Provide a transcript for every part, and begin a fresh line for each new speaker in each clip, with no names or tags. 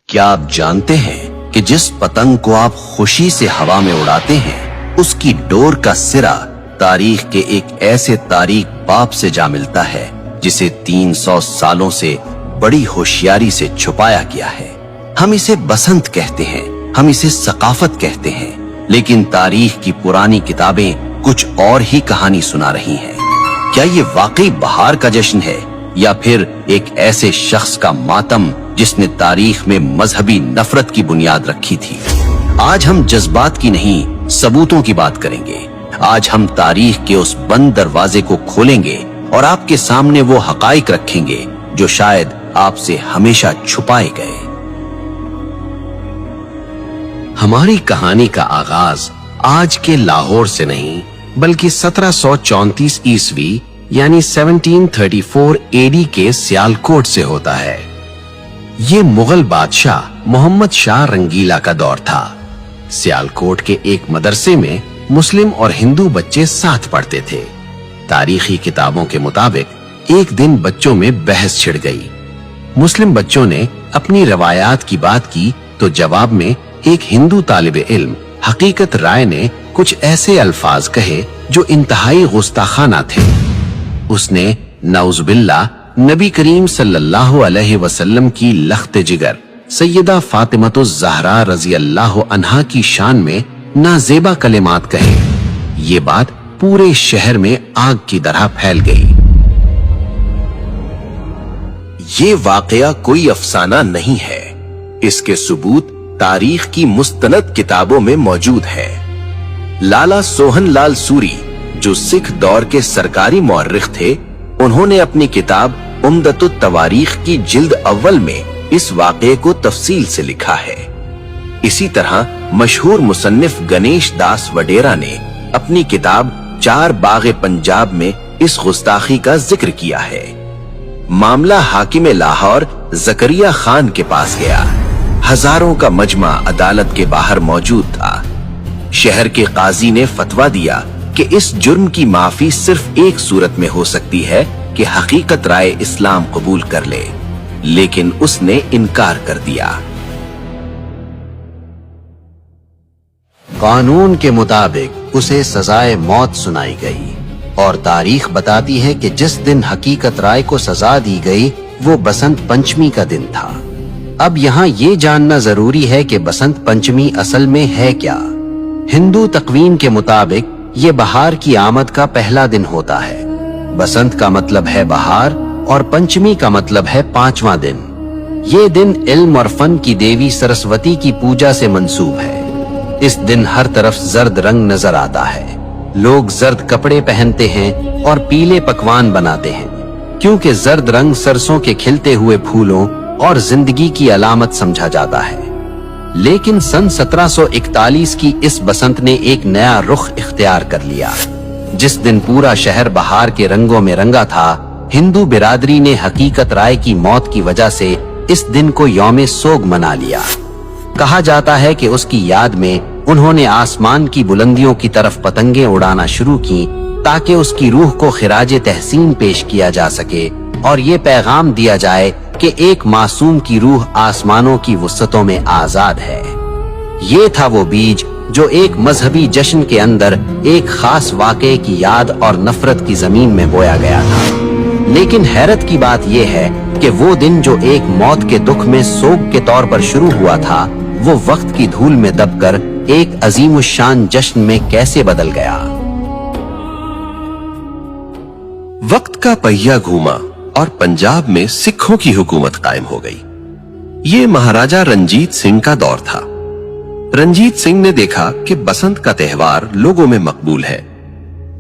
क्या आप जानते हैं कि जिस पतंग को आप खुशी से हवा में उड़ाते हैं, उसकी डोर का सिरा तारीख के एक ऐसे तारीख बाप से जा मिलता है जिसे 300 सालों से बड़ी होशियारी से छुपाया गया है। हम इसे बसंत कहते हैं, हम इसे सकाफत कहते हैं, लेकिन तारीख की पुरानी किताबें कुछ और ही कहानी सुना रही हैं। क्या ये वाकई बहार का जश्न है या फिर एक ऐसे शख्स का मातम जिसने तारीख में मजहबी नफरत की बुनियाद रखी थी? आज हम जज्बात की नहीं, सबूतों की बात करेंगे। आज हम तारीख के उस बंद दरवाजे को खोलेंगे और आपके सामने वो हकाइक रखेंगे जो शायद आपसे हमेशा छुपाए गए। हमारी कहानी का आगाज आज के लाहौर से नहीं, बल्कि 1734 ईस्वी यानी 1734 एडी के सियालकोट से होता है। ये मुगल बादशाह मोहम्मद शाह रंगीला का दौर था। सियालकोट के एक मदरसे में मुस्लिम और हिंदू बच्चे साथ पढ़ते थे। तारीखी किताबों के मुताबिक एक दिन बच्चों में बहस छिड़ गई। मुस्लिम बच्चों ने अपनी रवायात की बात की तो जवाब में एक हिंदू तालिब इल्म हकीकत राय ने कुछ ऐसे अल्फाज कहे जो इंतहाई गुस्ताखाना थे। उसने नौजुबिल्लाह नबी करीम सल्लल्लाहु अलैहि वसल्लम की लख्त जिगर सैयदा फातिमतुज़ ज़हरा रज़ी अल्लाह अन्हा की शान में नाजेबा कलिमात कहे। ये बात पूरे शहर में आग की तरह फैल गई। ये वाकया कोई अफसाना नहीं है, इसके सबूत तारीख की मुस्तनद किताबों में मौजूद है। लाला सोहन लाल सूरी, जो सिख दौर के सरकारी मौर्रिख थे, उन्होंने अपनी किताब उम्दतुत तवारीख की जिल्द अव्वल में इस वाक़े को तफसील से लिखा है। इसी तरह मशहूर मुसन्निफ गणेश दास वडेरा ने अपनी किताब चार बाग़े पंजाब में इस गुस्ताखी का जिक्र किया है। मामला हाकिम लाहौर जकरिया खान के पास गया। हजारों का मजमा अदालत के बाहर मौजूद था। शहर के काजी ने फतवा दिया कि इस जुर्म की माफी सिर्फ एक सूरत में हो सकती है कि हकीकत राय इस्लाम कबूल कर ले, लेकिन उसने इनकार कर दिया। कानून के मुताबिक उसे सजाए मौत सुनाई गई और तारीख बताती है कि जिस दिन हकीकत राय को सजा दी गई वो बसंत पंचमी का दिन था। अब यहाँ ये जानना जरूरी है कि बसंत पंचमी असल में है क्या। हिंदू तकवीम के मुताबिक ये बहार की आमद का पहला दिन होता है। बसंत का मतलब है बहार और पंचमी का मतलब है 5वां दिन। ये दिन इल्म और फन की देवी सरस्वती की पूजा से मंसूब है। इस दिन हर तरफ जर्द रंग नजर आता है। लोग जर्द कपड़े पहनते हैं और पीले पकवान बनाते हैं, क्योंकि जर्द रंग सरसों के खिलते हुए फूलों और जिंदगी की अलामत समझा जाता है। लेकिन सन 1741 की इस बसंत ने एक नया रुख इख्तियार कर लिया। जिस दिन पूरा शहर बहार के रंगों में रंगा था, हिंदू बिरादरी ने हकीकत राय की मौत की वजह से इस दिन को यौम सोग मना लिया। कहा जाता है कि उसकी याद में उन्होंने आसमान की बुलंदियों की तरफ पतंगे उड़ाना शुरू की ताकि उसकी रूह को खिराजे तहसीन पेश किया जा सके और ये पैगाम दिया जाए कि एक मासूम की रूह आसमानों की वुसअतों में आजाद है। ये था वो बीज जो एक मजहबी जश्न के अंदर एक खास वाक़े की याद और नफरत की जमीन में बोया गया था। लेकिन हैरत की बात यह है कि वो दिन जो एक मौत के दुख में सोग के तौर पर शुरू हुआ था, वो वक्त की धूल में दबकर एक अजीमुशान जश्न में कैसे बदल गया। वक्त का पहिया घूमा और पंजाब में सिखों की हुकूमत कायम हो गई। ये महाराजा रंजीत सिंह का दौर था। रंजीत सिंह ने देखा कि बसंत का त्यौहार लोगों में मकबूल है।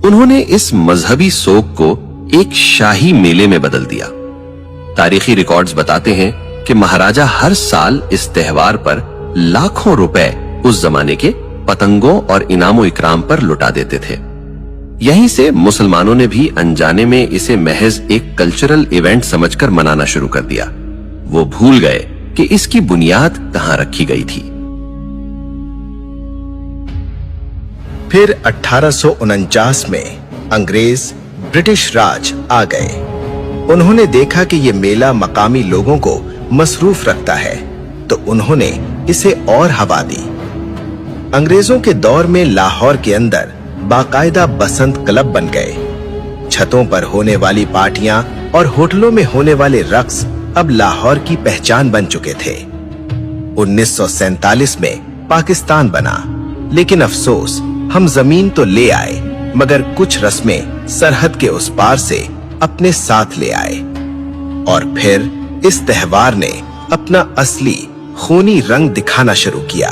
उन्होंने इस मजहबी सोग को एक शाही मेले में बदल दिया। तारीखी रिकॉर्ड्स बताते हैं कि महाराजा हर साल इस त्यौहार पर लाखों रुपए उस जमाने के पतंगों और इनामो इकराम पर लुटा देते थे। यहीं से मुसलमानों ने भी अनजाने में इसे महज एक कल्चरल इवेंट समझकर मनाना शुरू कर दिया। वो भूल गए कि इसकी बुनियाद कहां रखी गई थी।
फिर 1849 में अंग्रेज ब्रिटिश राज आ गए। उन्होंने देखा कि ये मेला मकामी लोगों को मसरूफ रखता है तो उन्होंने इसे और हवा दी। अंग्रेजों के दौर में लाहौर के अंदर बाकायदा बसंत क्लब बन गए। छतों पर होने वाली पार्टियां और होटलों में होने वाले रक्स अब लाहौर की पहचान बन चुके थे। 1947 में पाकिस्तान बना, लेकिन अफसोस हम जमीन तो ले आए मगर कुछ रस्में सरहद के उस पार से अपने साथ ले आए। और फिर इस त्योहार ने अपना असली खूनी रंग दिखाना शुरू किया।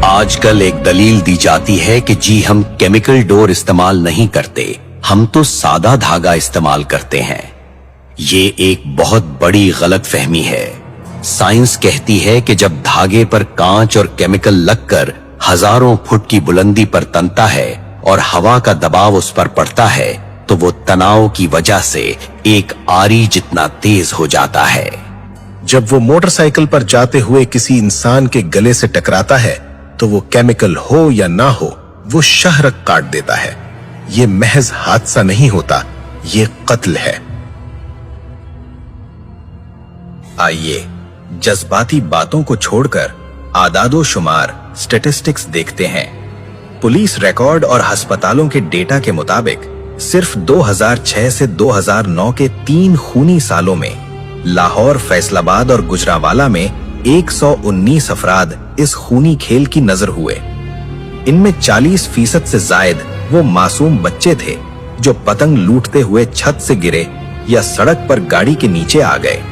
आजकल एक दलील दी जाती है कि जी हम केमिकल डोर इस्तेमाल नहीं करते, हम तो सादा धागा इस्तेमाल करते हैं। ये एक बहुत बड़ी गलतफहमी है। साइंस कहती है कि जब धागे पर कांच और केमिकल लगकर हजारों फुट की बुलंदी पर तनता है और हवा का दबाव उस पर पड़ता है तो वो तनाव की वजह से एक आरी जितना तेज हो जाता है।
जब वो मोटरसाइकिल पर जाते हुए किसी इंसान के गले से टकराता है तो वो केमिकल हो या ना हो वो शाहरग काट देता है। ये महज हादसा नहीं होता, ये कत्ल है। आइए जज्बाती बातों को छोड़कर आदादो शुमार स्टैटिस्टिक्स देखते हैं। पुलिस रिकॉर्ड और अस्पतालों के डेटा के मुताबिक सिर्फ 2006 से 2009 के 3 खूनी सालों में लाहौर, फैसलाबाद और गुजरांवाला में 119 अफराद इस खूनी खेल की नजर हुए। इनमें 40% से जायद वो मासूम बच्चे थे जो पतंग लूटते हुए छत से गिरे या सड़क पर गाड़ी के नीचे आ गए।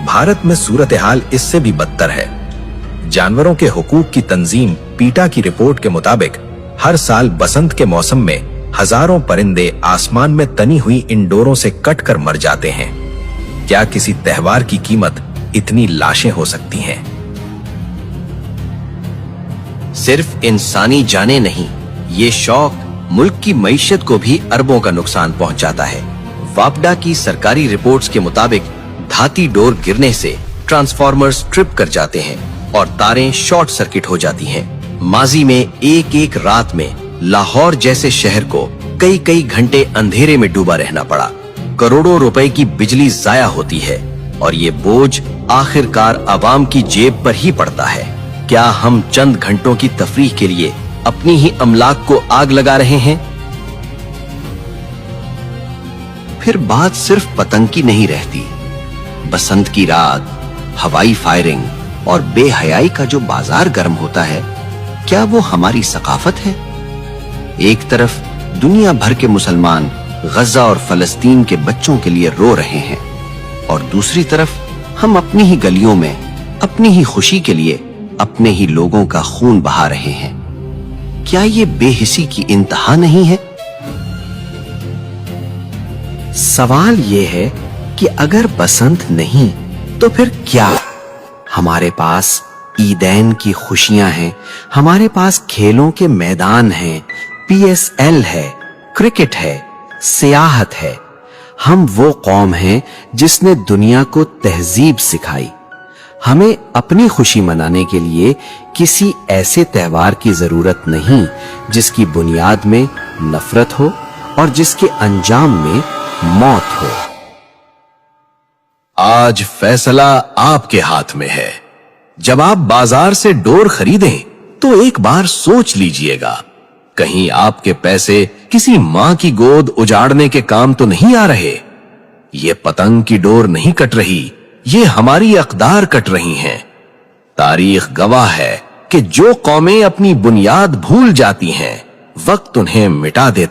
भारत में सूरत हाल इससे भी बदतर है। जानवरों के हुकूक की तंजीम पीटा की रिपोर्ट के मुताबिक हर साल बसंत के मौसम में हजारों परिंदे आसमान में तनी हुई इन डोरों से कटकर मर जाते हैं। क्या किसी त्योहार की कीमत इतनी लाशें हो सकती हैं?
सिर्फ इंसानी जाने नहीं, ये शौक मुल्क की मईशत को भी अरबों का नुकसान पहुंचाता है। वापडा की सरकारी रिपोर्ट्स के मुताबिक धाती डोर गिरने से ट्रांसफार्मर्स ट्रिप कर जाते हैं और तारें शॉर्ट सर्किट हो जाती हैं। माजी में एक एक रात में लाहौर जैसे शहर को कई कई घंटे अंधेरे में डूबा रहना पड़ा। करोड़ों रुपए की बिजली जाया होती है और ये बोझ आखिरकार आवाम की जेब पर ही पड़ता है। क्या हम चंद घंटों की तफरीह के लिए अपनी ही अमलाक को आग लगा रहे हैं? फिर बात सिर्फ पतंग की नहीं रहती। बसंत की रात, हवाई फायरिंग और बेहयाई का जो बाजार गर्म होता है, क्या वो हमारी सकाफत है? एक तरफ दुनिया भर के मुसलमान गजा और फलस्तीन के बच्चों के लिए रो रहे हैं और दूसरी तरफ हम अपनी ही गलियों में अपनी ही खुशी के लिए अपने ही लोगों का खून बहा रहे हैं। क्या ये बेहिसी की इंतहा नहीं है? सवाल ये है कि अगर बसंत नहीं तो फिर क्या? हमारे पास ईदैन की खुशियां हैं, हमारे पास खेलों के मैदान हैं, PSL है, क्रिकेट है, सियाहत है। हम वो कौम हैं जिसने दुनिया को तहजीब सिखाई। हमें अपनी खुशी मनाने के लिए किसी ऐसे त्योहार की जरूरत नहीं जिसकी बुनियाद में नफरत हो और जिसके अंजाम में मौत हो।
आज फैसला आपके हाथ में है। जब आप बाजार से डोर खरीदें तो एक बार सोच लीजिएगा, कहीं आपके पैसे किसी मां की गोद उजाड़ने के काम तो नहीं आ रहे। ये पतंग की डोर नहीं कट रही, ये हमारी अक़दार कट रही हैं। तारीख गवाह है कि जो कौमें अपनी बुनियाद भूल जाती हैं, वक्त उन्हें मिटा देता